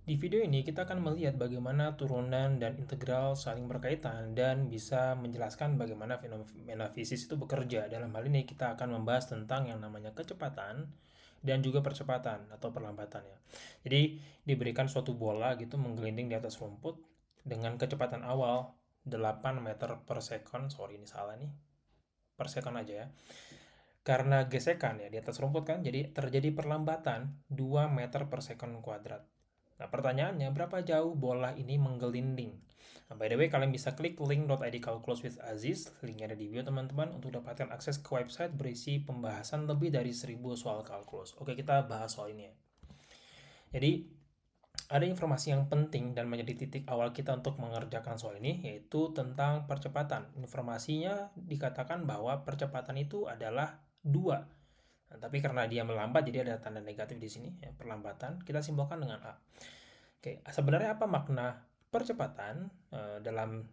Di video ini kita akan melihat bagaimana turunan dan integral saling berkaitan dan bisa menjelaskan bagaimana fenomena fisis itu bekerja. Dalam hal ini kita akan membahas tentang yang namanya kecepatan dan juga percepatan atau perlambatan ya. Jadi diberikan suatu bola gitu menggelinding di atas rumput dengan kecepatan awal 8 meter per second. Sorry ini salah nih. Per second aja ya. Karena gesekan ya di atas rumput kan, jadi terjadi perlambatan 2 meter per second kuadrat. Nah, pertanyaannya berapa jauh bola ini menggelinding? Nah, by the way, kalian bisa klik link.id calculus with Aziz, linknya ada di bio teman-teman, untuk dapatkan akses ke website berisi pembahasan lebih dari 1000 soal kalkulus. Oke, kita bahas soal ini ya. Jadi, ada informasi yang penting dan menjadi titik awal kita untuk mengerjakan soal ini, yaitu tentang percepatan. Informasinya dikatakan bahwa percepatan itu adalah 2. Nah, tapi karena dia melambat, jadi ada tanda negatif di sini, ya, perlambatan. Kita simbolkan dengan A. Oke, sebenarnya apa makna percepatan dalam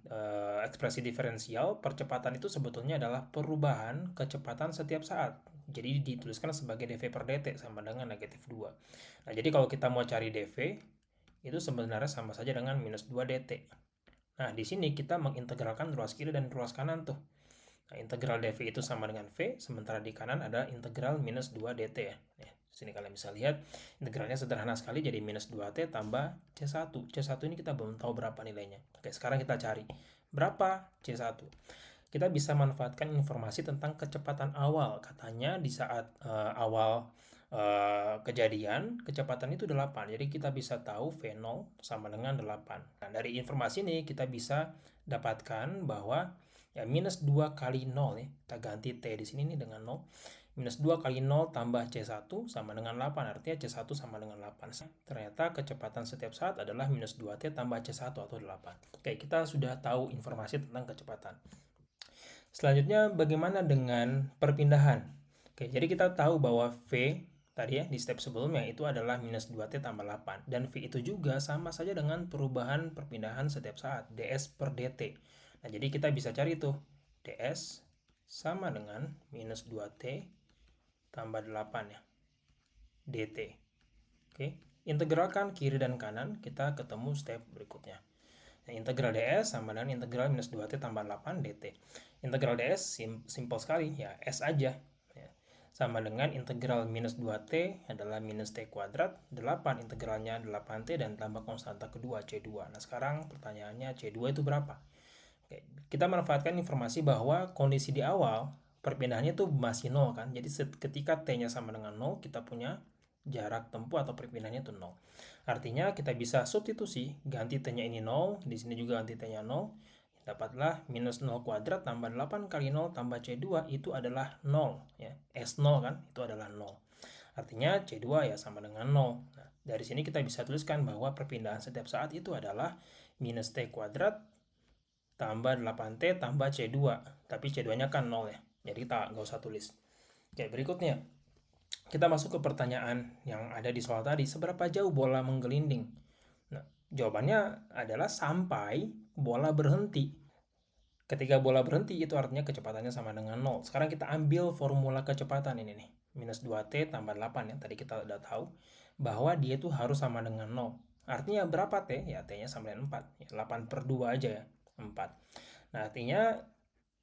ekspresi diferensial? Percepatan itu sebetulnya adalah perubahan kecepatan setiap saat. Jadi dituliskan sebagai dv per dt sama dengan negatif 2. Nah, jadi kalau kita mau cari dv, itu sebenarnya sama saja dengan minus 2 dt. Nah, di sini kita mengintegralkan ruas kiri dan ruas kanan tuh. Nah, integral dv itu sama dengan v, sementara di kanan ada integral minus 2 dt ya. Di sini kalian bisa lihat integralnya sederhana sekali, jadi minus 2t tambah c1. C1 ini kita belum tahu berapa nilainya. Oke, sekarang kita cari berapa c1. Kita bisa manfaatkan informasi tentang kecepatan awal. Katanya di saat awal kejadian, kecepatan itu 8. Jadi kita bisa tahu V0 sama dengan 8. Nah, dari informasi ini kita bisa dapatkan bahwa ya minus 2 kali 0 ya. Kita ganti T di sini nih dengan 0. Minus 2 kali 0 tambah C1 sama dengan 8. Artinya C1 sama dengan 8. Ternyata kecepatan setiap saat adalah minus 2T tambah C1 atau 8. Oke, kita sudah tahu informasi tentang kecepatan. Selanjutnya bagaimana dengan perpindahan? Oke, jadi kita tahu bahwa V tadi ya di step sebelumnya itu adalah minus 2T tambah 8. Dan V itu juga sama saja dengan perubahan perpindahan setiap saat, ds per dt. Nah, jadi kita bisa cari tuh ds sama dengan minus 2T tambah 8 ya, dt. Oke, integralkan kiri dan kanan, kita ketemu step berikutnya. Nah, integral ds sama dengan integral minus 2t tambah 8 dt. Integral ds simpel sekali, ya s aja. Ya. Sama dengan integral minus 2t adalah minus t kuadrat, 8 integralnya 8t dan tambah konstanta kedua c2. Nah, sekarang pertanyaannya c2 itu berapa? Oke, kita manfaatkan informasi bahwa kondisi di awal perpindahannya itu masih 0 kan. Jadi ketika t-nya sama dengan 0, kita punya jarak tempuh atau perpindahannya itu 0. Artinya kita bisa substitusi, ganti t-nya ini 0, di sini juga ganti t-nya 0. Dapatlah minus 0 kuadrat tambah 8 kali 0 tambah C2 itu adalah 0 ya. S0 kan itu adalah 0. Artinya C2 ya sama dengan 0. Nah, dari sini kita bisa tuliskan bahwa perpindahan setiap saat itu adalah minus T kuadrat tambah 8T tambah C2. Tapi C2-nya kan 0 ya. Jadi kita nggak usah tulis. Oke, berikutnya. Kita masuk ke pertanyaan yang ada di soal tadi. Seberapa jauh bola menggelinding? Nah, jawabannya adalah sampai bola berhenti. Ketika bola berhenti itu artinya kecepatannya sama dengan 0. Sekarang kita ambil formula kecepatan ini nih. Minus 2T tambah 8 ya. Tadi kita udah tahu bahwa dia itu harus sama dengan 0. Artinya berapa T? Ya T-nya sama dengan 4. Ya, 8 per 2 aja ya. 4. Nah, artinya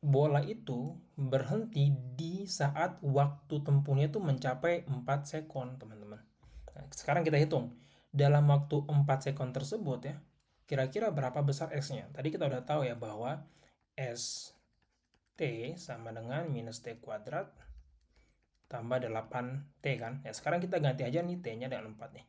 bola itu berhenti di saat waktu tempuhnya itu mencapai 4 sekon, teman-teman. Nah, sekarang kita hitung. Dalam waktu 4 sekon tersebut ya, kira-kira berapa besar S-nya? Tadi kita udah tahu ya bahwa ST sama dengan minus T kuadrat tambah 8T kan. Ya, sekarang kita ganti aja nih T-nya dengan 4 nih.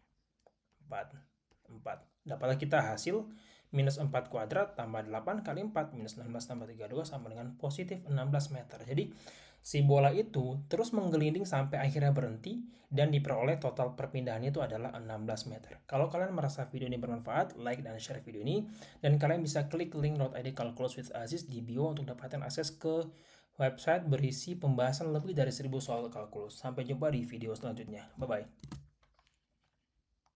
4. Dapatlah kita hasil minus 4 kuadrat tambah 8 kali 4 minus 16 tambah 32 sama dengan positif 16 meter. Jadi si bola itu terus menggelinding sampai akhirnya berhenti dan diperoleh total perpindahan itu adalah 16 meter. Kalau kalian merasa video ini bermanfaat, like dan share video ini, dan kalian bisa klik link.id calculus with Aziz di bio untuk dapatkan akses ke website berisi pembahasan lebih dari 1000 soal kalkulus. Sampai jumpa di video selanjutnya. Bye-bye.